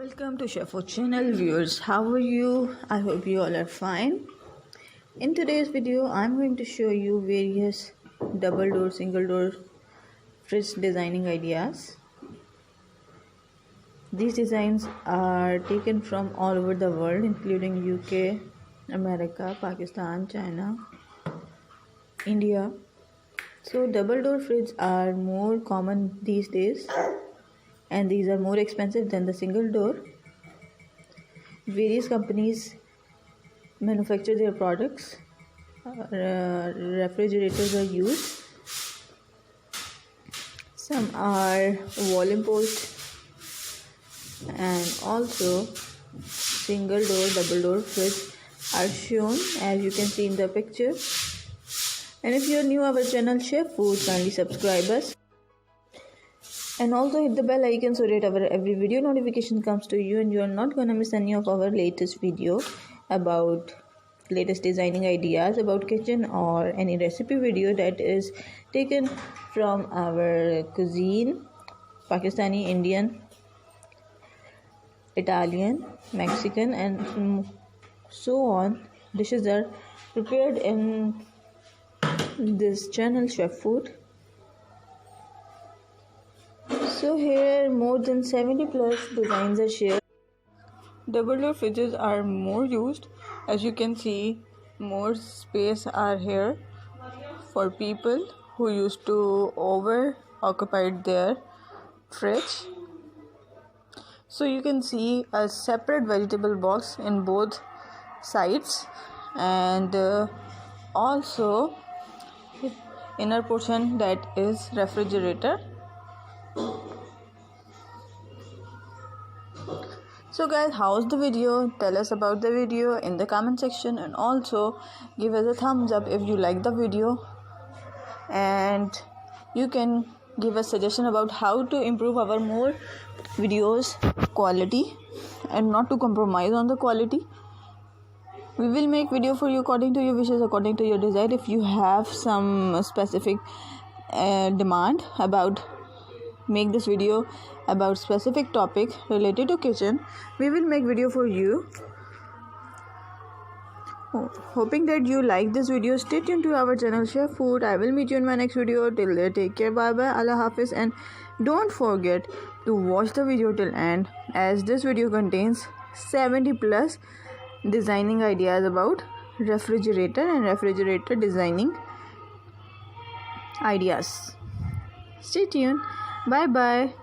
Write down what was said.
Welcome to Chefo channel viewers. How are you? I hope you all are fine. In today's video, I'm going to show you various double door, single door fridge designing ideas. These designs are taken from all over the world, including UK, America, Pakistan, China, India. So double door fridges are more common these days, and these are more expensive than the single door. Various companies manufacture their products. Refrigerators are used. Some are wall imposed, and also single door, double door fridge are shown as you can see in the picture. And if you are new to our channel Chef Food, kindly subscribe us. And also hit the bell icon so that our every video notification comes to you and you are not gonna miss any of our latest video about latest designing ideas about kitchen or any recipe video that is taken from our cuisine, Pakistani, Indian, Italian, Mexican, and so on. Dishes are prepared in this channel Chef Food. So here more than 70 plus designs are shared. Double door fridges are more used. As you can see, more space are here for people who used to over occupy their fridge. So you can see a separate vegetable box in both sides, and also inner portion that is refrigerator. So guys, how's the video? Tell us about the video in the comment section, and also give us a thumbs up if you like the video, and you can give us suggestion about how to improve our more videos quality and not to compromise on the quality. We will make video for you according to your wishes, according to your desire. If you have some specific demand about make this video about specific topic related to kitchen, we will make video for you. Hoping that you like this video. Stay tuned to our channel Chef Food. I will meet you in my next video. Till there, take care, bye bye, Allah Hafiz, and don't forget to watch the video till end, as this video contains 70 plus designing ideas about refrigerator and refrigerator designing ideas. Stay tuned. Bye bye.